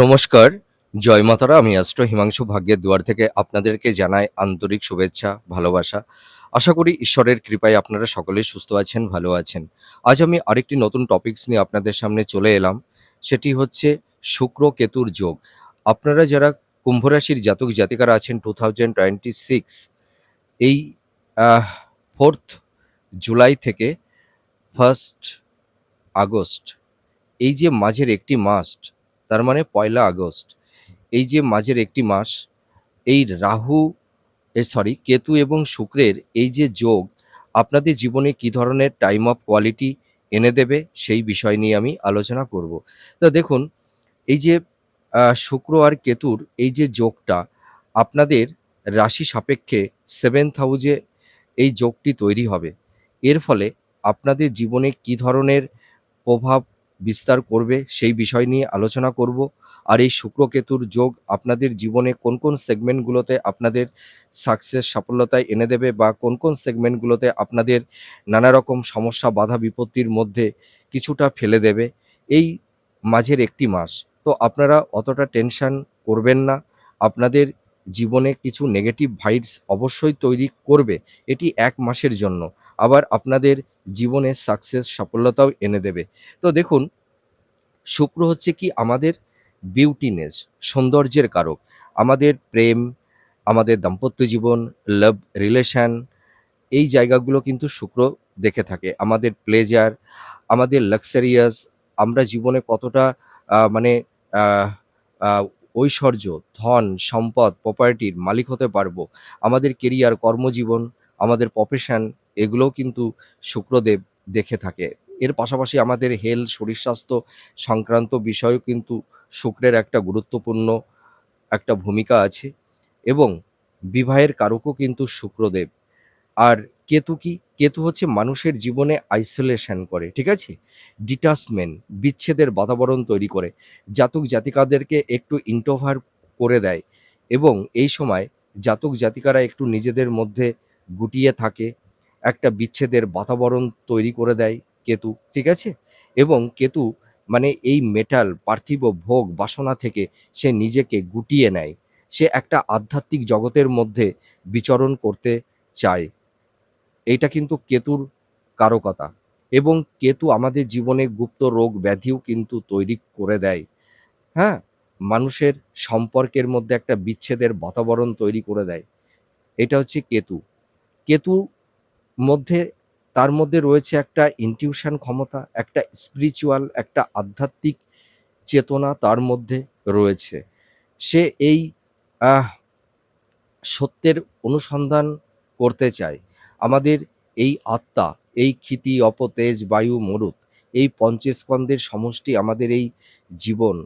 নমস্কার, জয় মাতারা। আমি অ্যাস্ট্রো হিমাংশু ভাগ্যের দুয়ার থেকে আপনাদেরকে জানাই আন্তরিক শুভেচ্ছা, ভালোবাসা। আশা করি ঈশ্বরের কৃপায় আপনারা সকলেই সুস্থ আছেন, ভালো আছেন। আজ আমি আরেকটি নতুন টপিকস নিয়ে আপনাদের সামনে চলে এলাম। সেটি হচ্ছে শুক্র-কেতুর যোগ। আপনারা যারা কুম্ভ রাশির জাতক জাতিকারা আছেন 2026 এই আহ 4th জুলাই থেকে 1st আগস্ট, এই যে মাঝের একটি মাস, তার মানে 1লা আগস্ট, এই যে মাঝের একটি মাস, এই কেতু এবং শুক্রের এই যে যোগ আপনাদের জীবনে কি ধরনের টাইম অফ কোয়ালিটি এনে দেবে সেই বিষয় নিয়ে আমি আলোচনা করব। তা দেখুন, এই যে শুক্র আর কেতুর এই যে যোগটা আপনাদের রাশি সাপেক্ষে 7th হাউজে এই যোগটি তৈরি হবে। এর ফলে আপনাদের জীবনে কি ধরনের প্রভাব বিস্তার করবে সেই বিষয় নিয়ে আলোচনা করব। আর এই শুক্র-কেতুর যোগ আপনাদের জীবনে কোন, কোন সেগমেন্টগুলোতে আপনাদের সাফল্যতায় এনে দেবে বা কোন, কোন সেগমেন্টগুলোতে আপনাদের নানা রকম সমস্যা, বাধা বিপত্তির মধ্যে কিছুটা ফেলে দেবে এই মাঝের একটি মাস। তো আপনারা অতটা টেনশন করবেন না। আপনাদের জীবনে কিছু নেগেটিভ ভাইবস অবশ্যই তৈরি করবে। এটি ১ মাসের জন্য। আবার আপনাদের জীবনে সাফল্যতাও এনে দেবে। তো দেখুন, শুক্র হচ্ছে কি আমাদের বিউটিনেস, সৌন্দর্যের কারক। আমাদের প্রেম, আমাদের দাম্পত্য জীবন, লাভ রিলেশন, এই জায়গাগুলো কিন্তু শুক্র দেখে থাকে। আমাদের প্লেজার, আমাদের লাক্সারিয়াস, আমরা জীবনে কতটা মানে আহ, আহ, ঐশ্বর্য, ধন, সম্পদ, প্রপার্টির মালিক হতে পারবো। আমাদের কেরিয়ার, কর্মজীবন, আমাদের প্রফেশন, এগুলোও কিন্তু শুক্রদেব দেখে থাকে। এর পাশাপাশি আমাদের হেলথ, শরীর স্বাস্থ্য সংক্রান্ত বিষয়েও কিন্তু শুক্রের একটা গুরুত্বপূর্ণ একটা ভূমিকা আছে এবং বিবাহের কারকও কিন্তু শুক্রদেব। আর কেতু কি? কেতু হচ্ছে মানুষের জীবনে আইসোলেশন করে, ঠিক আছে? ডিটাচমেন্ট, বিচ্ছেদের বাতাবরণ তৈরি করে। জাতক জাতিকাদেরকে একটু ইন্ট্রোভার্ট করে দেয় এবং এই সময় জাতক জাতিকারা একটু নিজেদের মধ্যে গুটিয়ে থাকে। একটা বিচ্ছেদের বাতাবরণ তৈরি করে দেয় কেতু, ঠিক আছে? এবং কেতু মানে এই মেটাল, পার্থিব ভোগ, বাসনা থেকে সে নিজেকে গুটিয়ে নেয়। সে একটা আধ্যাত্মিক জগতের মধ্যে বিচরণ করতে চায়। এইটা কিন্তু কেতুর কারকতা এবং কেতু আমাদের জীবনে গুপ্ত রোগ ব্যাধিও কিন্তু তৈরি করে দেয়। হ্যাঁ? মানুষের সম্পর্কের মধ্যে একটা বিচ্ছেদের বাতাবরণ তৈরি করে দেয়। এটা হচ্ছে কেতু। কেতু মধ্যে তার মধ্যে রয়েছে একটা ইনটিউশন ক্ষমতা, একটা স্পিরিচুয়াল, একটা আধ্যাত্মিক চেতনা তার মধ্যে রয়েছে। সে এই আহ সত্যের অনুসন্ধান করতে চায়। আমাদের এই আত্মা, এই ক্ষিতি, অপ, তেজ, বায়ু, মরুত, এই পঞ্চস্কন্দের সমষ্টি আমাদের এই জীবন,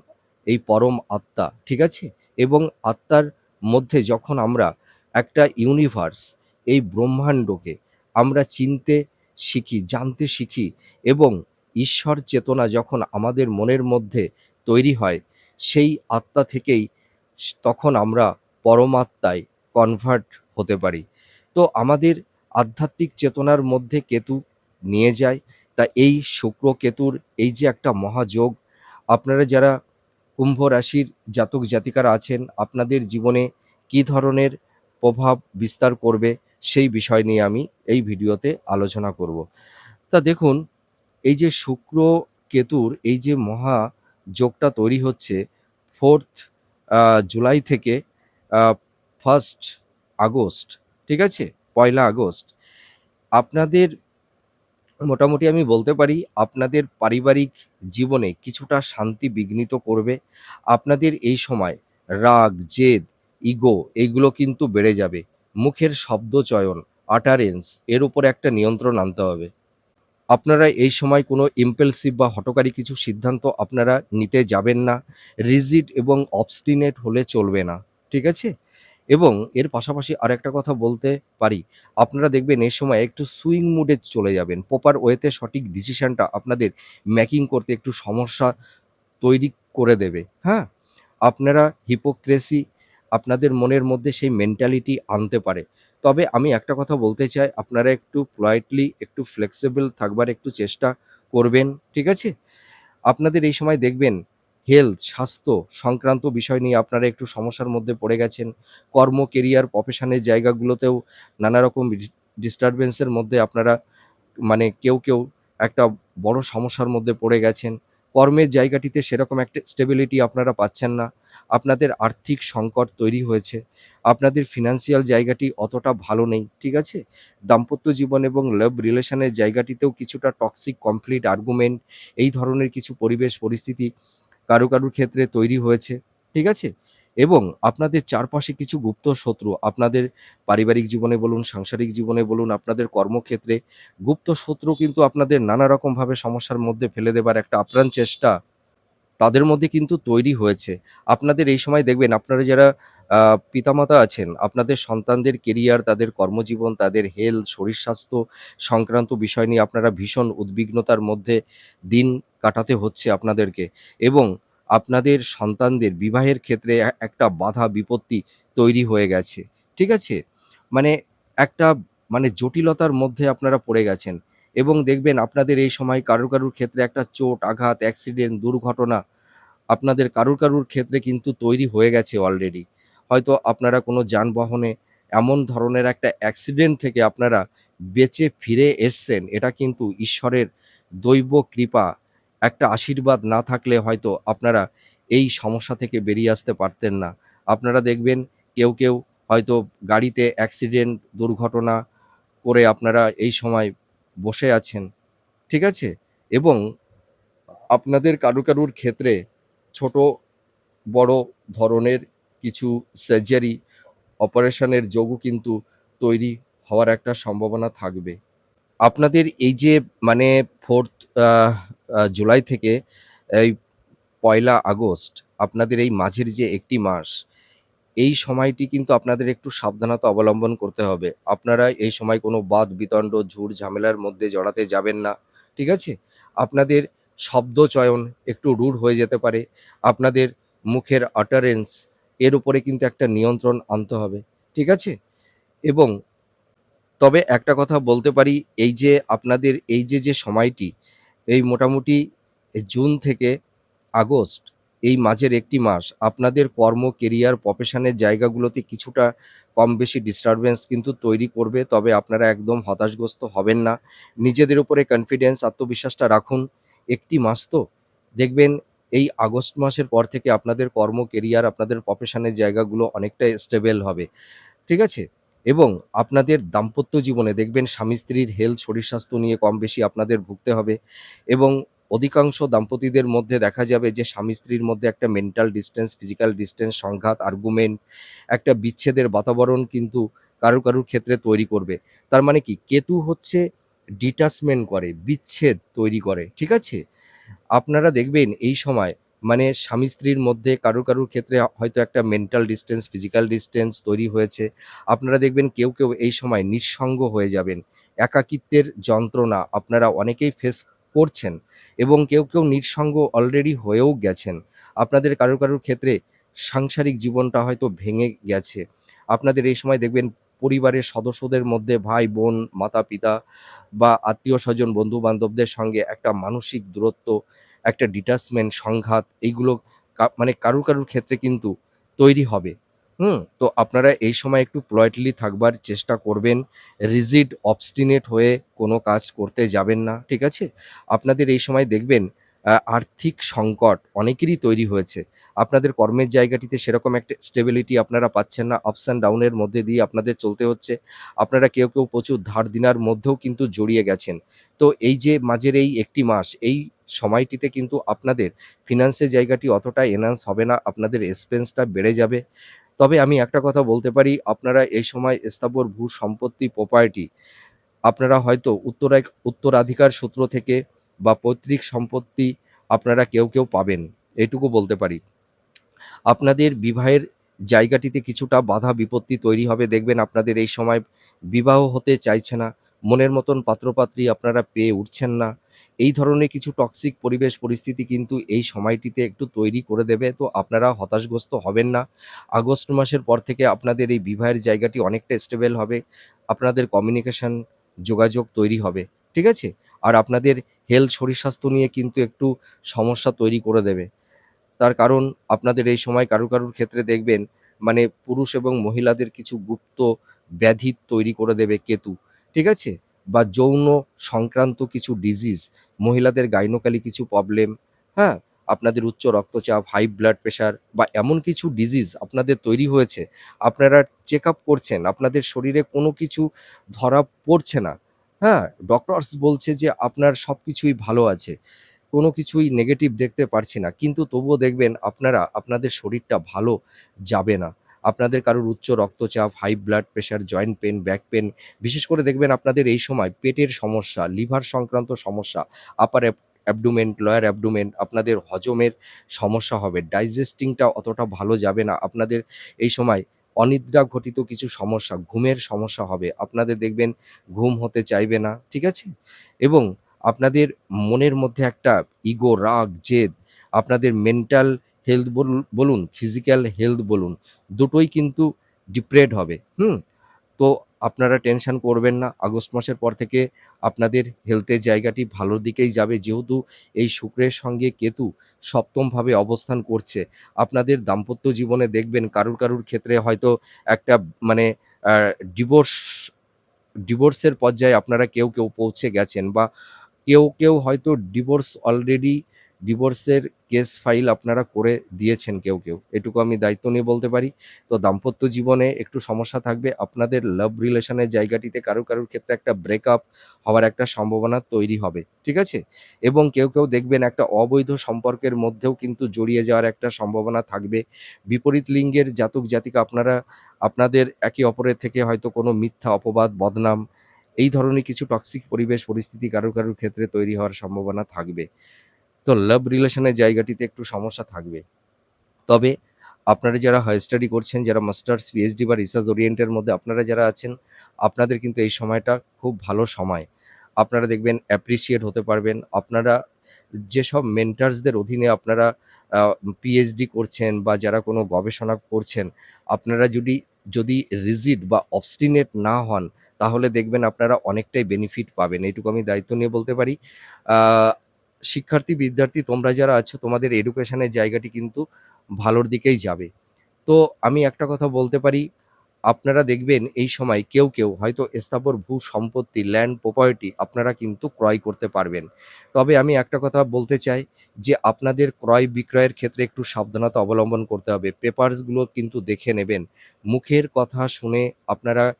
এই পরম আত্মা, ঠিক আছে? এবং আত্মার মধ্যে যখন আমরা একটা ইউনিভার্স, এই ব্রহ্মাণ্ডকে আমরা চিনতে শিখি, জানতে শিখি এবং ঈশ্বর চেতনা যখন আমাদের মনের মধ্যে তৈরি হয়, সেই আত্মা থেকেই তখন আমরা পরমাত্মায় কনভার্ট হতে পারি। তো আমাদের আধ্যাত্মিক চেতনার মধ্যে কেতু নিয়ে যায়। তা এই শুক্র কেতুর এই যে একটা মহাযোগ, আপনারা যারা কুম্ভ রাশির জাতক জাতিকারা আছেন, আপনাদের জীবনে কী ধরনের প্রভাব বিস্তার করবে সেই বিষয় নিয়ে আমি এই ভিডিওতে আলোচনা করব। তা দেখুন, এই যে শুক্র কেতুর এই যে মহাযোগটা তৈরি হচ্ছে 4th জুলাই থেকে 1st আগস্ট, ঠিক আছে? 1লা আগস্ট। আপনাদের মোটামুটি আমি বলতে পারি আপনাদের পারিবারিক জীবনে কিছুটা শান্তি বিঘ্নিত করবে। আপনাদের এই সময় রাগ, জেদ, ইগো এইগুলো কিন্তু বেড়ে যাবে। মুখের শব্দচয়ন, আটারেন্স এর উপরে একটা নিয়ন্ত্রণ আনতে হবে। আপনারা এই সময় কোনো ইম্পালসিভ বা হঠকারী কিছু সিদ্ধান্ত আপনারা নিতে যাবেন না। রিজিড এবং অবস্টিনেট হলে চলবে না। ঠিক আছে? এবং এর পাশাপাশি আরেকটা কথা বলতে পারি, আপনারা দেখবেন এই সময় একটু সুইং মুডে চলে যাবেন। প্রপার ওয়েতে সঠিক ডিসিশনটা আপনাদের মেকিং করতে একটু সমস্যা তৈরি করে দেবে। হ্যাঁ? আপনারা হিপোক্রেসি আপনাদের মনের মধ্যে সেই মেন্টালিটি আনতে পারে। তবে আমি একটা কথা বলতে চাই, আপনারা একটু পোলাইটলি, একটু ফ্লেক্সিবল থাকবার একটু চেষ্টা করবেন। ঠিক আছে? আপনাদের এই সময় দেখবেন হেলথ, স্বাস্থ্য সংক্রান্ত বিষয় নিয়ে আপনারা একটু সমস্যার মধ্যে পড়ে গেছেন। কর্ম, কেরিয়ার, প্রফেশনের জায়গাগুলোতেও নানা রকম ডিস্টার্বেন্সের মধ্যে আপনারা কেউ একটা বড় সমস্যার মধ্যে পড়ে গেছেন। কর্মের জায়গাটিতে সেরকম একটা স্টেবিলিটি আপনারা পাচ্ছেন না। আপনাদের আর্থিক সংকট তৈরি হয়েছে। আপনাদের ফিন্যান্সিয়াল জায়গাটি অতটা ভালো নেই। ঠিক আছে? দাম্পত্য জীবন এবং লাভ রিলেশনের জায়গাটিতেও কিছুটা টক্সিক কনফ্লিক্ট, আর্গুমেন্ট এই ধরনের কিছু পরিবেশ পরিস্থিতি কারুর ক্ষেত্রে তৈরি হয়েছে। ঠিক আছে? এবং আপনাদের চারপাশে কিছু গুপ্ত শত্রু আপনাদের পারিবারিক জীবনে বলুন, সাংসারিক জীবনে বলুন, আপনাদের কর্মক্ষেত্রে গুপ্ত শত্রু কিন্তু আপনাদের নানা রকমভাবে সমস্যার মধ্যে ফেলে দেবার একটা আপ্রাণ চেষ্টা তাদের মধ্যে কিন্তু তৈরি হয়েছে। আপনাদের এই সময় দেখবেন আপনারা যারা আ পিতামাতা আছেন, আপনাদের সন্তানদের কেরিয়ার, তাদের কর্মজীবন, তাদের হেলথ, শরীর-স্বাস্থ্য সংক্রান্ত বিষয় নিয়ে আপনারা ভীষণ উদ্বিগ্নতার মধ্যে দিন কাটাতে হচ্ছে আপনাদেরকে এবং আপনাদের সন্তানদের বিবাহের ক্ষেত্রে একটা বাধা বিপত্তি তৈরি হয়ে গেছে। ঠিক আছে? মানে একটা জটিলতার মধ্যে আপনারা পড়ে গেছেন এবং দেখবেন আপনাদের এই সময় কারুর ক্ষেত্রে একটা চোট, আঘাত, অ্যাক্সিডেন্ট, দুর্ঘটনা আপনাদের কারুর ক্ষেত্রে কিন্তু তৈরি হয়ে গেছে অলরেডি। হয়তো আপনারা কোনো যানবাহনে এমন ধরনের একটা অ্যাক্সিডেন্ট থেকে আপনারা বেঁচে ফিরে এসছেন, এটা কিন্তু ঈশ্বরের দৈব কৃপা। একটা আশীর্বাদ না থাকলে হয়তো আপনারা এই সমস্যা থেকে বেরিয়ে আসতে পারতেন না। আপনারা দেখবেন কেউ হয়তো গাড়িতে অ্যাক্সিডেন্ট, দুর্ঘটনা করে আপনারা এই সময় বসে আছেন। ঠিক আছে? এবং আপনাদের কারুর ক্ষেত্রে ছোট বড় ধরনের কিছু সার্জারি, অপারেশনের যোগও কিন্তু তৈরি হওয়ার একটা সম্ভাবনা থাকবে। আপনাদের এই যে মানে 4th আহ জুলাই থেকে এই ১লা আগস্ট আপনাদের এই মাঝের যে ১ টি মাস, এই সময়টি কিন্তু আপনাদের একটু সাবধানতা অবলম্বন করতে হবে। আপনারা এই সময় কোনো বাদ-বিতণ্ড, ঝুট-ঝামেলার মধ্যে জড়াতে যাবেন না। ঠিক আছে? আপনাদের শব্দ চয়ন একটু রূঢ় হয়ে যেতে পারে। আপনাদের মুখের utterance এর উপরে কিন্তু একটা নিয়ন্ত্রণ আনতে হবে। ঠিক আছে? এবং তবে একটা কথা বলতে পারি, এই যে আপনাদের যে সময়টি, এই মোটামুটি জুন থেকে আগস্ট এই মাঝের ১ টি মাস আপনাদের কর্ম, কেরিয়ার, প্রফেশনের জায়গাগুলোতে কিছুটা কম বেশি ডিস্টার্বেন্স কিন্তু তৈরি করবে। তবে আপনারা একদম হতাশগ্রস্ত হবেন না। নিজেদের উপরে কনফিডেন্স, আত্মবিশ্বাসটা রাখুন। ১ টি মাস তো। দেখবেন এই আগস্ট মাসের পর থেকে আপনাদের কর্ম, কেরিয়ার, আপনাদের প্রফেশনের জায়গাগুলো অনেকটাই স্টেবল হবে। ঠিক আছে? এবং আপনাদের দাম্পত্য জীবনে দেখবেন স্বামী-স্ত্রীর হেলথ, শরীর-স্বাস্থ্য নিয়ে কম বেশি আপনাদের ভুগতে হবে এবং অধিকাংশ দাম্পতিদের মধ্যে দেখা যাবে যে স্বামী-স্ত্রীর মধ্যে একটা মেন্টাল ডিসট্যান্স, ফিজিক্যাল ডিসট্যান্স, সংঘাত, আর্গুমেন্ট, একটা বিচ্ছেদের বাতাবরণ কিন্তু কারুর ক্ষেত্রে তৈরি করবে। তার মানে কি? কেতু হচ্ছে ডিটাচমেন্ট করে, বিচ্ছেদ তৈরি করে। ঠিক আছে? আপনারা দেখবেন এই সময় স্বামী-স্ত্রীর মধ্যে কারুর ক্ষেত্রে হয়তো একটা মেন্টাল ডিসট্যান্স, ফিজিক্যাল ডিসট্যান্স তৈরি হয়েছে। আপনারা দেখবেন কেউ এই সময় নিঃসঙ্গ হয়ে যাবেন। একাকিত্বের যন্ত্রণা আপনারা অনেকেই ফেস করছেন এবং কেউ নিঃসঙ্গ অলরেডি হয়েও গেছেন। আপনাদের কারুর ক্ষেত্রে সাংসারিক জীবনটা হয়তো ভেঙে গেছে। আপনাদের এই সময় দেখবেন পরিবারের সদস্যদের মধ্যে ভাই-বোন, মাতা-পিতা বা আত্মীয়স্বজন, বন্ধু-বান্ধবদের সঙ্গে একটা মানসিক দূরত্ব, একটা ডিটাচমেন্ট, সংঘাত এইগুলো কারুর ক্ষেত্রে কিন্তু তৈরি হবে। হুম? তো আপনারা এই সময় একটু politely থাকবার চেষ্টা করবেন। rigid, obstinate হয়ে কোনো কাজ করতে যাবেন না। ঠিক আছে? আপনাদের এই সময় দেখবেন আর্থিক সংকট অনেকেরই তৈরি হয়েছে। আপনাদের কর্মের জায়গাটিতে সেরকম একটা স্টেবিলিটি আপনারা পাচ্ছেন না। ups and down এর মধ্যে দিয়ে আপনাদের চলতে হচ্ছে। আপনারা কেউ প্রচুর ধার দেনার মধ্যেও কিন্তু জড়িয়ে গেছেন। তো এই যে মাঝের এই ১ টি মাস, এই সময়টিতে কিন্তু আপনাদের ফিন্যান্সের জায়গাটি অতটা এনহান্স হবে না। আপনাদের এক্সপেন্সটা বেড়ে যাবে। তবে আমি একটা কথা বলতে পারি, আপনারা এই সময় স্থাবর ভূ-সম্পত্তি, প্রপার্টি আপনারা হয়তো উত্তরাধিকার সূত্র থেকে বা পৈতৃক সম্পত্তি আপনারা কেউ পাবেন। এটুকু বলতে পারি। আপনাদের বিবাহের জায়গাটিতে কিছুটা বাধা বিপত্তি তৈরি হবে। দেখবেন আপনাদের এই সময় বিবাহ হতে চাইছে না। মনের মতন পাত্র-পাত্রী আপনারা পেয়ে উঠছেন না। এই ধরনের কিছু টক্সিক পরিবেশ পরিস্থিতি কিন্তু এই সময়টিতে একটু তৈরি করে দেবে। তো আপনারা হতাশগ্রস্ত হবেন না। আগস্ট মাসের পর থেকে আপনাদের এই বিবাহের জায়গাটি অনেকটা স্টেবল হবে। আপনাদের কমিউনিকেশন, যোগাযোগ তৈরি হবে। ঠিক আছে? আর আপনাদের হেলথ, শরীর-স্বাস্থ্য নিয়ে কিন্তু একটু সমস্যা তৈরি করে দেবে। তার কারণ আপনাদের এই সময় কারুর ক্ষেত্রে দেখবেন মানে পুরুষ এবং মহিলাদের কিছু গুপ্ত ব্যাধি তৈরি করে দেবে কেতু। ঠিক আছে? বা যৌন সংক্রান্ত কিছু ডিজিজ, মহিলাদের গাইনোকলি কিছু প্রবলেম, হ্যাঁ? আপনাদের উচ্চ রক্তচাপ, হাই ব্লাড প্রেশার বা এমন কিছু ডিজিজ আপনাদের তৈরি হয়েছে, আপনারা চেকআপ করছেন, আপনাদের শরীরে কোনো কিছু ধরা পড়ছে না, হ্যাঁ? ডক্টরস বলছে যে আপনার সবকিছুই ভালো আছে। কোনো কিছুই নেগেটিভ দেখতে পারছি না। কিন্তু তবুও দেখবেন আপনারা আপনাদের শরীরটা ভালো যাবে না। আপনাদের কারোর উচ্চ রক্তচাপ, high blood pressure, joint pain, back pain, বিশেষ করে দেখবেন আপনাদের এই সময় পেটের সমস্যা, লিভার সংক্রান্ত সমস্যা, আপার অ্যাবডোমেন, লোয়ার অ্যাবডোমেন, আপনাদের হজমের সমস্যা হবে। ডাইজেস্টিংটা অতটা ভালো যাবে না। আপনাদের এই সময় অনিদ্রা ঘটিত কিছু সমস্যা, ঘুমের সমস্যা হবে। আপনাদের দেখবেন ঘুম হতে চাইবে না। ঠিক আছে? এবং আপনাদের মনের মধ্যে একটা ইগো, রাগ, জেদ, আপনাদের মেন্টাল হেলথ বলুন, ফিজিক্যাল হেলথ বলুন, দুটোই কিন্তু ডিপ্রেড হবে। হুম? তো আপনারা টেনশন করবেন না। আগস্ট মাসের পর থেকে আপনাদের হেলথের জায়গাটি ভালোর দিকেই যাবে। যেহেতু এই শুক্রের সঙ্গে কেতু সপ্তমভাবে অবস্থান করছে। আপনাদের দাম্পত্য জীবনে দেখবেন কারুর ক্ষেত্রে হয়তো একটা মানে আ ডিভোর্স ডিভোর্সের পর্যায়ে আপনারা কেউ পৌঁছে গেছেন বা কেউ হয়তো ডিভোর্সের কেস ফাইল আপনারা করে দিয়েছেন কেউ। এটুকু আমি দায়িত্ব নিয়ে বলতে পারি। তো দাম্পত্য জীবনে একটু সমস্যা থাকবে। আপনাদের লাভ রিলেশন এর জায়গাটিতে কারুর ক্ষেত্রে একটা ব্রেকআপ হওয়ার একটা সম্ভাবনা তৈরি হবে। ঠিক আছে? এবং কেউ দেখবেন একটা অবৈধ সম্পর্কের মধ্যেও কিন্তু জড়িয়ে যাওয়ার একটা সম্ভাবনা থাকবে। বিপরীত লিঙ্গের জাতক-জাতিকা আপনারা আপনাদের একে অপরের থেকে হয়তো কোনো মিথ্যা অপবাদ, বদনাম এই ধরনের কিছু টক্সিক পরিবেশ পরিস্থিতি কারুর ক্ষেত্রে তৈরি হওয়ার সম্ভাবনা থাকবে। তো লাভ রিলেশন এর জায়গাটিতে একটু সমস্যা থাকবে। তবে আপনারা যারা হায়ার স্টাডি করছেন, যারা মাস্টার্স, পিএইচডি বা রিসার্চ ওরিয়েন্টের মধ্যে আপনারা যারা আছেন, আপনাদের কিন্তু এই সময়টা খুব ভালো সময়। আপনারা দেখবেন অ্যাপ্রিশিয়েট হতে পারবেন। আপনারা যেসব মেন্টরসদের অধীনে আপনারা আ পিএইচডি করছেন বা যারা কোনো গবেষণা করছেন, আপনারা যদি রিজিড বা অবস্টিনেট না হন, তাহলে দেখবেন আপনারা অনেকটাই বেনিফিট পাবেন। এইটুকু আমি দায়িত্ব নিয়ে বলতে পারি। আ শিক্ষার্থী, বিদ্যার্থী তোমরা যারা আছো তোমাদের এডুকেশনের জায়গাটি কিন্তু ভালোর দিকেই যাবে। তো আমি একটা কথা বলতে পারি, আপনারা দেখবেন এই সময় কেউ হয়তো স্থাবর ভূ-সম্পত্তি, ল্যান্ড প্রপার্টি আপনারা কিন্তু ক্রয় করতে পারবেন। তবে আমি একটা কথা বলতে চাই যে, আপনাদের ক্রয়-বিক্রয়ের ক্ষেত্রে একটু সাবধানতা অবলম্বন করতে হবে। পেপারসগুলো কিন্তু দেখে নেবেন। মুখের কথা শুনে আপনারা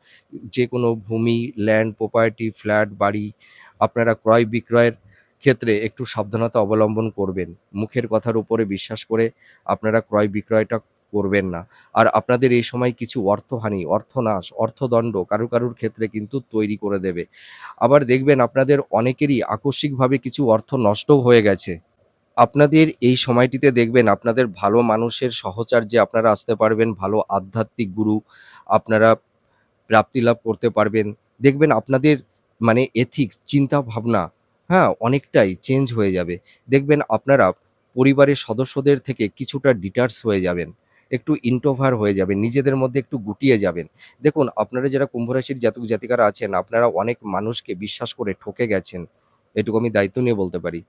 যেকোনো ভূমি, ল্যান্ড প্রপার্টি, ফ্ল্যাট, বাড়ি আপনারা ক্রয়-বিক্রয়ের ক্ষেত্রে একটু সাবধানতা অবলম্বন করবেন। মুখের কথার উপরে বিশ্বাস করে আপনারা ক্রয়-বিক্রয়টা করবেন না। আর আপনাদের এই সময় কিছু অর্থহানি, অর্থনাশ, অর্থদণ্ড কারুর ক্ষেত্রে কিন্তু তৈরি করে দেবে। আবার দেখবেন আপনাদের অনেকেরই আকস্মিকভাবে কিছু অর্থ নষ্টও হয়ে গেছে। আপনাদের এই সময়টিতে দেখবেন আপনাদের ভালো মানুষের সাহচর্যে আপনারা আসতে পারবেন, ভালো আধ্যাত্মিক গুরু আপনারা প্রাপ্তি লাভ করতে পারবেন। দেখবেন আপনাদের মানে এথিক্স, চিন্তাভাবনা, হ্যাঁ? অনেকটাই চেঞ্জ হয়ে যাবে। দেখবেন আপনারা পরিবারের সদস্যদের থেকে কিছুটা ডিটাচ হয়ে যাবেন। একটু ইন্ট্রোভার হয়ে যাবেন। নিজেদের মধ্যে একটু গুটিয়ে যাবেন। দেখুন আপনারা যারা কুম্ভ রাশির জাতক-জাতিকারা আছেন, আপনারা অনেক মানুষকে বিশ্বাস করে ঠকে গেছেন। এটুকু আমি দায়িত্ব নিয়ে বলতে পারি।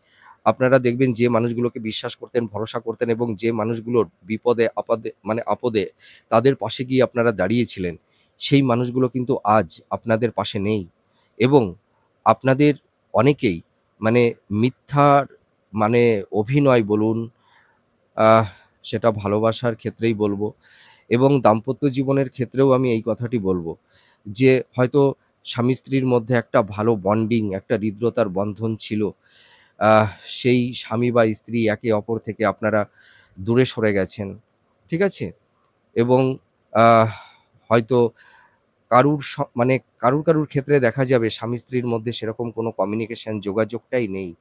আপনারা দেখবেন যে মানুষগুলোকে বিশ্বাস করতেন, ভরসা করতেন এবং যে মানুষগুলোর বিপদে আপদে তাদের পাশে গিয়ে আপনারা দাঁড়িয়েছিলেন, সেই মানুষগুলো কিন্তু আজ আপনাদের পাশে নেই এবং আপনাদের অনেকেই মানে মিথ্যার মানে অভিনয় বলুন, আহ সেটা ভালোবাসার ক্ষেত্রেই বলব এবং দাম্পত্য জীবনের ক্ষেত্রেও আমি এই কথাটি বলব যে, হয়তো স্বামী-স্ত্রীর মধ্যে একটা ভালো বন্ডিং, একটা হৃদ্রতার বন্ধন ছিল। আহ সেই স্বামী বা স্ত্রী একে অপর থেকে আপনারা দূরে সরে গেছেন। ঠিক আছে? এবং আহ হয়তো কারুর স মানে কারুর ক্ষেত্রে দেখা যাবে স্বামী-স্ত্রীর মধ্যে সেরকম কোনো কমিউনিকেশন যোগাযোগটাই নেই।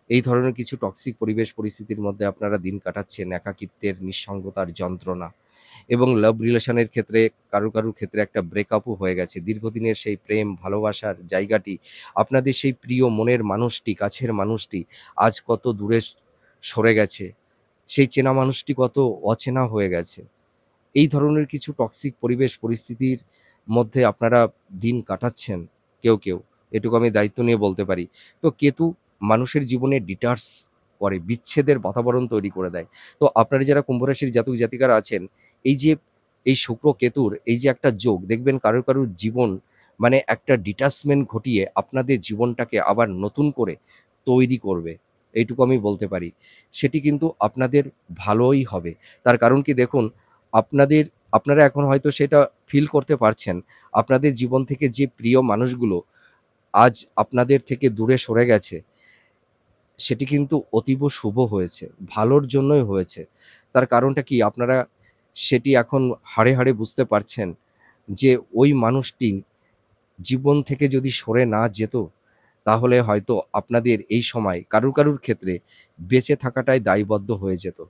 এই ধরনের কিছু টক্সিক পরিবেশ পরিস্থিতির মধ্যে আপনারা দিন কাটাচ্ছেন, একাকিত্বের, নিঃসঙ্গতার যন্ত্রণা এবং লাভ রিলেশন এর ক্ষেত্রে কারুর ক্ষেত্রে একটা ব্রেকআপও হয়ে গেছে। দীর্ঘদিনের সেই প্রেম, ভালোবাসার জায়গাটি, আপনাদের সেই প্রিয় মনের মানুষটি, কাছের মানুষটি আজ কত দূরে সরে গেছে। সেই চেনা মানুষটি কত অচেনা হয়ে গেছে। এই ধরনের কিছু টক্সিক পরিবেশ পরিস্থিতির মধ্যে আপনারা দিন কাটাচ্ছেন কেউ। এটুকু আমি দায়িত্ব নিয়ে বলতে পারি। তো কেতু মানুষের জীবনে ডিটার্স করে, বিচ্ছেদের বাতাবরণ তৈরি করে দেয়। তো আপনারা যারা কুম্ভ রাশির জাতক জাতিকারা আছেন, এই যে এই শুক্র কেতুর এই যে একটা যোগ দেখবেন কারুর জীবন মানে একটা ডিটাচমেন্ট ঘটিয়ে আপনাদের জীবনটাকে আবার নতুন করে তৈরি করবে। এইটুকু আমি বলতে পারি। সেটি কিন্তু আপনাদের ভালোই হবে। তার কারণ কি দেখুন, আপনাদের আপনারা এখন হয়তো সেটা ফিল করতে পারছেন। আপনাদের জীবন থেকে যে প্রিয় মানুষগুলো আজ আপনাদের থেকে দূরে সরে গেছে, সেটি কিন্তু অতীব শুভ হয়েছে। ভালোর জন্যই হয়েছে। তার কারণটা কি? আপনারা সেটি এখন হাড়ে বুঝতে পারছেন যে ওই মানুষটি জীবন থেকে যদি সরে না যেত, তাহলে হয়তো আপনাদের এই সময় কারুর ক্ষেত্রে বেঁচে থাকাটাই দায়বদ্ধ হয়ে যেত।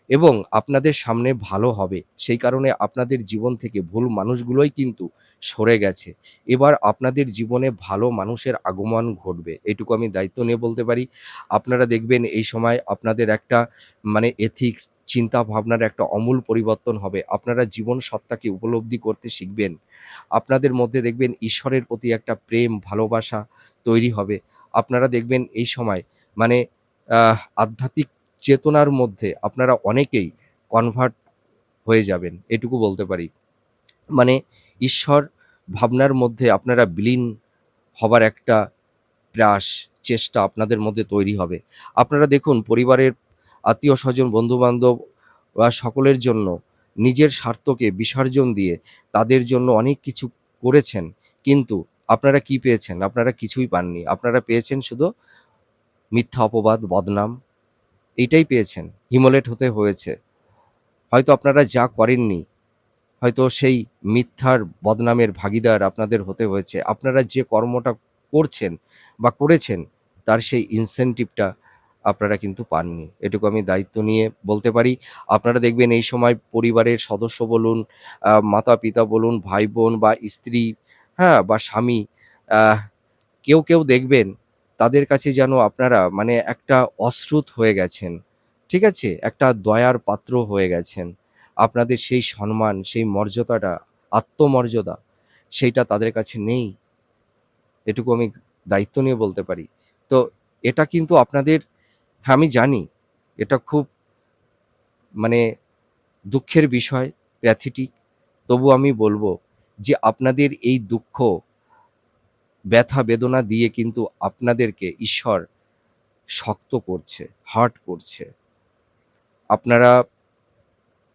এবং আপনাদের সামনে ভালো হবে। সেই কারণে আপনাদের জীবন থেকে ভুল মানুষগুলোই কিন্তু সরে গেছে। এবার আপনাদের জীবনে ভালো মানুষের আগমন ঘটবে। এটুকু আমি দায়িত্ব নিয়ে বলতে পারি। আপনারা দেখবেন এই সময় আপনাদের একটা মানে এথিক্স, চিন্তা ভাবনার একটা আমূল পরিবর্তন হবে। আপনারা জীবন সত্তাকে উপলব্ধি করতে শিখবেন। আপনাদের মধ্যে দেখবেন ঈশ্বরের প্রতি একটা প্রেম, ভালোবাসা তৈরি হবে। আপনারা দেখবেন এই সময় মানে আধ্যাত্মিক চেতনার মধ্যে আপনারা অনেকেই কনভার্ট হয়ে যাবেন। এটুকু বলতে পারি। মানে ঈশ্বর ভাবনার মধ্যে আপনারা বিলীন হবার একটা প্রয়াস, চেষ্টা আপনাদের মধ্যে তৈরি হবে। আপনারা দেখুন পরিবারের আত্মীয়স্বজন, বন্ধু-বান্ধব সকলের জন্য নিজের স্বার্থকে বিসর্জন দিয়ে তাদের জন্য অনেক কিছু করেছেন। কিন্তু আপনারা কি পেয়েছেন? আপনারা কিছুই পাননি। আপনারা পেয়েছেন শুধু মিথ্যা অপবাদ, বদনাম এইটাই পেয়েছেন। হিমোলেট হতে হয়েছে। হয়তো আপনারা যা করেননি, হয়তো সেই মিথ্যার বদনামের ভাগীদার আপনাদের হতে হয়েছে। আপনারা যে কর্মটা করছেন বা করেছেন, তার সেই ইনসেনটিভটা আপনারা কিন্তু পাননি। এটুকু আমি দায়িত্ব নিয়ে বলতে পারি। আপনারা দেখবেন এই সময় পরিবারের সদস্য বলুন, মাতা-পিতা বলুন, ভাই-বোন বা স্ত্রী, হ্যাঁ? বা স্বামী, আহ কেউ দেখবেন তাদের কাছে যেন আপনারা মানে একটা অশ্রুত হয়ে গেছেন। ঠিক আছে? একটা দয়ার পাত্র হয়ে গেছেন। আপনাদের সেই সম্মান, সেই মর্যাদাটা, আত্মমর্যাদা সেইটা তাদের কাছে নেই। এটুকু আমি দায়িত্ব নিয়ে বলতে পারি। তো এটা কিন্তু আপনাদের হ্যাঁ, আমি জানি এটা খুব মানে দুঃখের বিষয়, প্যাথেটিক। তবুও আমি বলব যে আপনাদের এই দুঃখ, ব্যথা বেদনা দিয়ে কিন্তু আপনাদেরকে ঈশ্বর শক্ত করছে, হার্ড করছে। আপনারা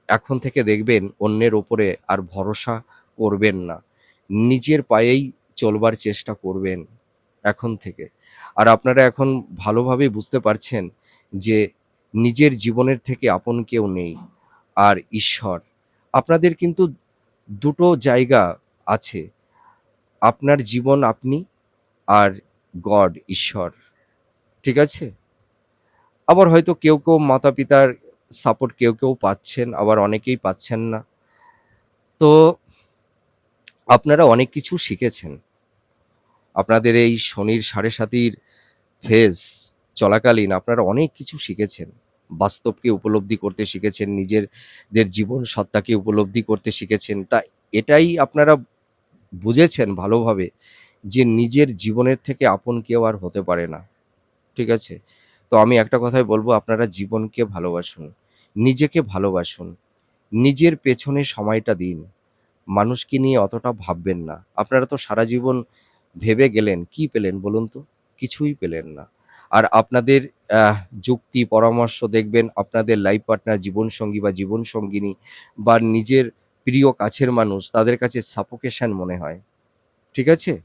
এখন থেকে দেখবেন অন্যের ওপরে আর ভরসা করবেন না। নিজের পায়েই চলবার চেষ্টা করবেন এখন থেকে। আর আপনারা এখন ভালোভাবেই বুঝতে পারছেন যে নিজের জীবনের থেকে আপন কেউ নেই। আর ঈশ্বর। আপনাদের কিন্তু দুটো জায়গা আছে। আপনার জীবন আপনি আর গড, ঈশ্বর। ঠিক আছে? আবার হয়তো কেউ মাতা-পিতার সাপোর্ট কেউ পাচ্ছেন, আবার অনেকেই পাচ্ছেন না। তো আপনারা অনেক কিছু শিখেছেন। আপনাদের এই শনির ৭.৫র ফেজ চলাকালীন আপনারা অনেক কিছু শিখেছেন। বাস্তবকে উপলব্ধি করতে শিখেছেন, নিজেদের জীবন সত্তাকে উপলব্ধি করতে শিখেছেন। তা এটাই আপনারা বুঝেছেন ভালোভাবে যে নিজের জীবনের থেকে আপন কেউ আর হতে পারে না। ঠিক আছে? তো আমি একটা কথাই বলব আপনারা জীবনকে ভালোবাসুন, নিজেকে ভালোবাসুন, নিজের পেছনে সময়টা দিন। মানুষকে নিয়ে অতটা ভাববেন না। আপনারা তো সারা জীবন ভেবে গেলেন, কি পেলেন বলুন তো? কিছুই পেলেন না। আর আপনাদের আহ যুক্তি, পরামর্শ দেখবেন আপনাদের লাইফ পার্টনার, জীবনসঙ্গী বা জীবনসঙ্গিনী বা নিজের প্রিয় কাছের মানুষ তাদের কাছে সাফোকেশন মনে হয়। ঠিক আছে?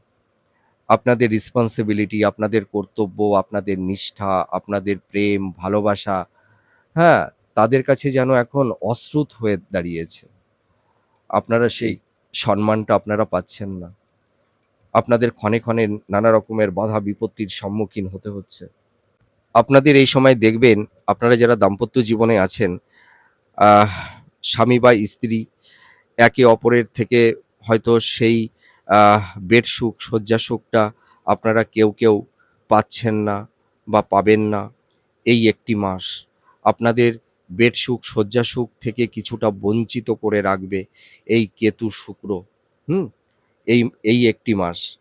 আপনাদের রেসপনসিবিলিটি, আপনাদের কর্তব্য, আপনাদের নিষ্ঠা, আপনাদের প্রেম, ভালোবাসা, হ্যাঁ? তাদের কাছে যেন এখন অশ্রুত হয়ে দাঁড়িয়েছে। আপনারা সেই সম্মানটা আপনারা পাচ্ছেন না। আপনাদের ক্ষণে নানা রকমের বাধা বিপত্তির সম্মুখীন হতে হচ্ছে। আপনাদের এই সময় দেখবেন আপনারা যারা দাম্পত্য জীবনে আছেন, আহ স্বামী বা স্ত্রী একে অপরের থেকে হয়তো সেই আহ বেড সুখ, শয্যা সুখটা আপনারা কেউ পাচ্ছেন না বা পাবেন না। এই ১ টি মাস আপনাদের বেড সুখ, শয্যা সুখ থেকে কিছুটা বঞ্চিত করে রাখবে এই কেতু, শুক্র। হুম? এই এই ১ টি মাস।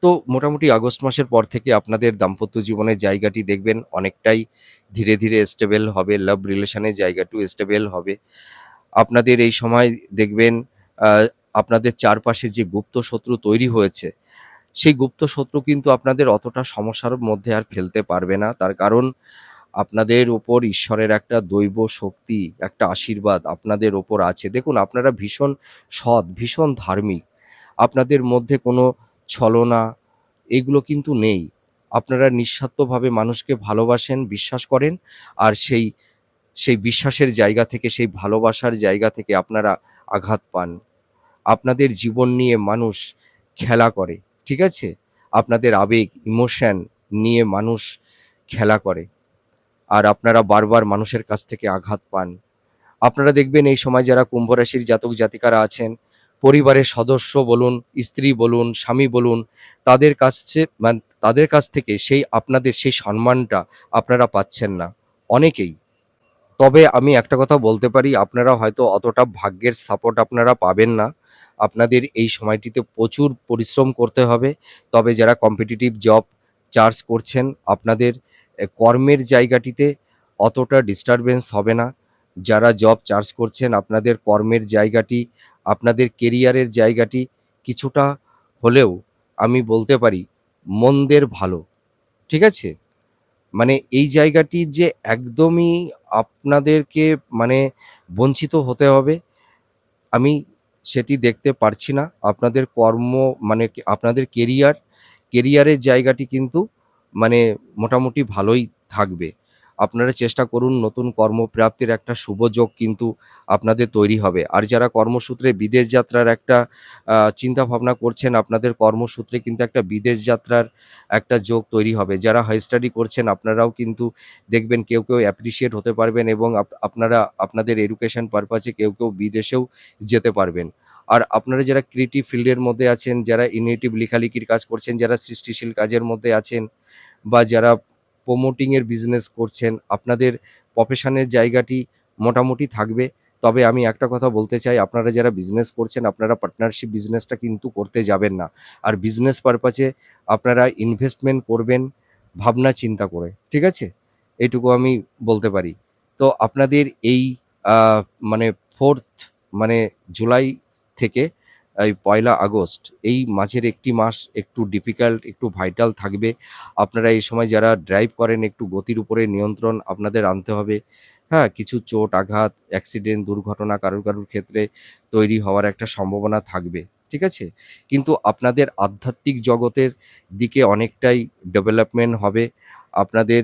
তো মোটামুটি আগস্ট মাসের পর থেকে আপনাদের দাম্পত্য জীবনের জায়গাটি দেখবেন অনেকটাই ধীরে, ধীরে স্টেবল হবে। লাভ রিলেশনের জায়গাটিও স্টেবল হবে। আপনাদের এই সময় দেখবেন আ আপনাদের চারপাশে যে গুপ্ত শত্রু তৈরি হয়েছে, সেই গুপ্ত শত্রু কিন্তু আপনাদের অতটা সমস্যার মধ্যে আর ফেলতে পারবে না। তার কারণ আপনাদের উপর ঈশ্বরের একটা দৈব শক্তি, একটা আশীর্বাদ আপনাদের ওপর আছে। দেখুন আপনারা ভীষণ সৎ, ভীষণ ধার্মিক। আপনাদের মধ্যে কোনো ছলনা এগুলো কিন্তু নেই। আপনারা নিঃস্বার্থভাবে মানুষকে ভালোবাসেন, বিশ্বাস করেন। আর সেই বিশ্বাসের জায়গা থেকে, সেই ভালোবাসার জায়গা থেকে আপনারা আঘাত পান। আপনাদের জীবন নিয়ে মানুষ খেলা করে। ঠিক আছে? আপনাদের আবেগ, ইমোশন নিয়ে মানুষ খেলা করে। আর আপনারা বারবার মানুষের কাছ থেকে আঘাত পান। আপনারা দেখবেন এই সময় যারা কুম্ভ রাশির জাতক জাতিকারা আছেন, পরিবারের সদস্য বলুন, স্ত্রী বলুন, স্বামী বলুন, তাদের কাছ থেকে সেই আপনাদের সেই সম্মানটা আপনারা পাচ্ছেন না, অনেকেই। তবে আমি একটা কথা বলতে পারি, আপনারা হয়তো অতটা ভাগ্যের সাপোর্ট আপনারা পাবেন না। আপনাদের এই সময়টিতে প্রচুর পরিশ্রম করতে হবে। তবে যারা কম্পিটিটিভ জব চার্জ করছেন, আপনাদের কর্মের জায়গাটিতে অতটা ডিস্টার্বেন্স হবে না। যারা জব চার্জ করছেন, আপনাদের কর্মের জায়গাটি, আপনাদের কেরিয়ারের জায়গাটি কিছুটা হলেও আমি বলতে পারি মন্দের ভালো। ঠিক আছে? মানে এই জায়গাটি যে একদমই আপনাদেরকে মানে বঞ্চিত হতে হবে, আমি সেটি দেখতে পারছি না। আপনাদের কর্ম মানে আপনাদের কেরিয়ারের জায়গাটি কিন্তু মানে মোটামুটি ভালোই থাকবে। আপনারা চেষ্টা করুন নতুন কর্মপ্রাপ্তির একটা শুভ যোগ কিন্তু আপনাদের তৈরি হবে। আর যারা কর্মসূত্রে বিদেশ যাত্রার একটা চিন্তাভাবনা করছেন, আপনাদের কর্মসূত্রে কিন্তু একটা বিদেশ যাত্রার একটা যোগ তৈরি হবে। যারা হাই স্টাডি করছেন আপনারাও কিন্তু দেখবেন কেউ অ্যাপ্রিশিয়েট হতে পারবেন এবং আপনারা আপনাদের এডুকেশন পারপাসে কেউ বিদেশেও যেতে পারবেন। আর আপনারা যারা ক্রিয়েটিভ ফিল্ডের মধ্যে আছেন, যারা ইনোভেটিভ লেখালেখির কাজ করছেন, যারা সৃষ্টিশীল কাজের মধ্যে আছেন বা যারা প্রমোটিং এর বিজনেস করছেন, আপনাদের প্রফেশনের জায়গাটি মোটামুটি থাকবে। তবে আমি একটা কথা বলতে চাই, আপনারা যারা বিজনেস করছেন, আপনারা পার্টনারশিপ বিজনেসটা কিন্তু করতে যাবেন না। আর বিজনেস পারপাসে আপনারা ইনভেস্টমেন্ট করবেন ভাবনা চিন্তা করে। ঠিক আছে? এইটুকু আমি বলতে পারি। তো আপনাদের এই আ মানে 4th মানে জুলাই থেকে এই 1লা আগস্ট এই মাঝের একটি মাস একটু ডিফিকাল্ট, একটু ভাইটাল থাকবে। আপনারা এই সময় যারা ড্রাইভ করেন একটু গতির উপরে নিয়ন্ত্রণ আপনাদের আনতে হবে। হ্যাঁ? কিছু চোট, আঘাত, অ্যাক্সিডেন্ট, দুর্ঘটনা কারুর ক্ষেত্রে তৈরি হওয়ার একটা সম্ভাবনা থাকবে। ঠিক আছে? কিন্তু আপনাদের আধ্যাত্মিক জগতের দিকে অনেকটাই ডেভেলপমেন্ট হবে। আপনাদের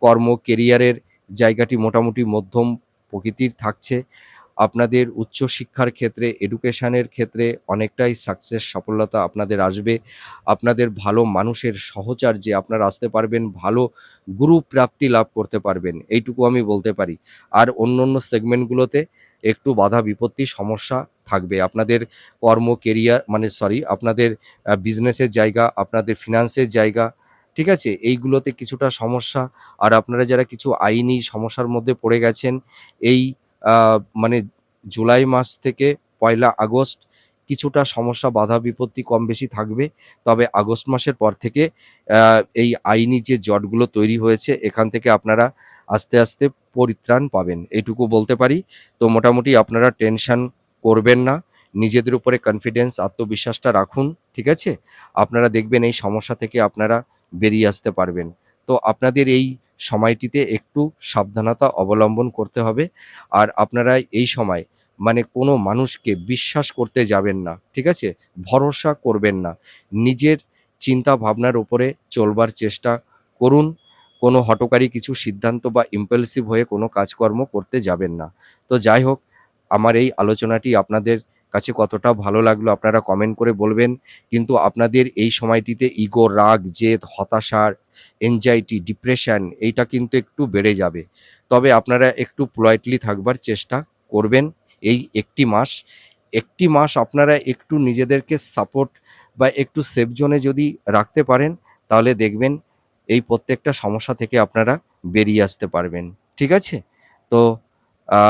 কর্ম কেরিয়ারের জায়গাটি মোটামুটি মধ্যম প্রকৃতির থাকছে। আপনাদের উচ্চশিক্ষার ক্ষেত্রে, এডুকেশনের ক্ষেত্রে অনেকটাই সাকসেস সফলতা আপনাদের আসবে। আপনাদের ভালো মানুষের সাহচর্যে আপনারা আসতে পারবেন, ভালো গুরু প্রাপ্তি লাভ করতে পারবেন। এইটুকু আমি বলতে পারি। আর অন্যান্য সেগমেন্টগুলোতে একটু বাধা বিপত্তি সমস্যা থাকবে। আপনাদের কর্ম কেরিয়ার মানে সরি আপনাদের বিজনেসের জায়গা, আপনাদের ফিন্যান্সের জায়গা, ঠিক আছে? এইগুলোতে কিছুটা সমস্যা। আর আপনারা যারা কিছু আইনি সমস্যার মধ্যে পড়ে গেছেন, এই আ মানে জুলাই মাস থেকে ১লা আগস্ট কিছুটা সমস্যা বাধা বিপত্তি কম বেশি থাকবে। তবে আগস্ট মাসের পর থেকে আ এই আইনি যে জটগুলো তৈরি হয়েছে এখান থেকে আপনারা আস্তে পরিত্রাণ পাবেন। এইটুকু বলতে পারি। তো মোটামুটি আপনারা টেনশন করবেন না। নিজেদের উপরে কনফিডেন্স, আত্মবিশ্বাসটা রাখুন। ঠিক আছে? আপনারা দেখবেন এই সমস্যা থেকে আপনারা বেরিয়ে আসতে পারবেন। তো আপনাদের এই সময়টিতে একটু সাবধানতা অবলম্বন করতে হবে। আর আপনারা এই সময় মানে কোনো মানুষকে বিশ্বাস করতে যাবেন না। ঠিক আছে? ভরসা করবেন না। নিজের চিন্তা ভাবনার উপরে চলবার চেষ্টা করুন। কোনো হঠকারী কিছু সিদ্ধান্ত বা impulsive হয়ে কোনো কাজকর্ম করতে যাবেন না। তো যাই হোক, আমার এই আলোচনাটি আপনাদের কাছে কতটা ভালো লাগলো আপনারা কমেন্ট করে বলবেন। কিন্তু আপনাদের এই সময়টিতে ইগো, রাগ, জেদ, হতাশার, anxiety, ডিপ্রেশন এইটা কিন্তু একটু বেড়ে যাবে। তবে আপনারা একটু politely থাকবার চেষ্টা করবেন এই ১ মাস। ১ মাস আপনারা একটু নিজেদেরকে সাপোর্ট বা একটু সেফ জোনে যদি রাখতে পারেন, তাহলে দেখবেন এই প্রত্যেকটা সমস্যা থেকে আপনারা বেরিয়ে আসতে পারবেন। ঠিক আছে? তো আ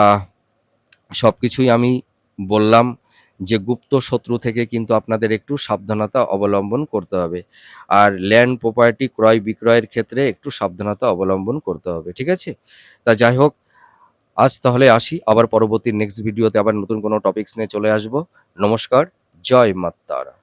সবকিছুই আমি বললাম যে গুপ্ত শত্রু থেকে কিন্তু আপনাদের একটু সাবধানতা অবলম্বন করতে হবে। আর ল্যান্ড প্রপার্টি ক্রয় বিক্রয়ের ক্ষেত্রে একটু সাবধানতা অবলম্বন করতে হবে। ঠিক আছে? তা যাই হোক, আজ তাহলে আসি। আবার পরবর্তী নেক্সট ভিডিওতে আবার নতুন কোনো টপিকস নিয়ে চলে আসবো। নমস্কার। জয় মা তারা।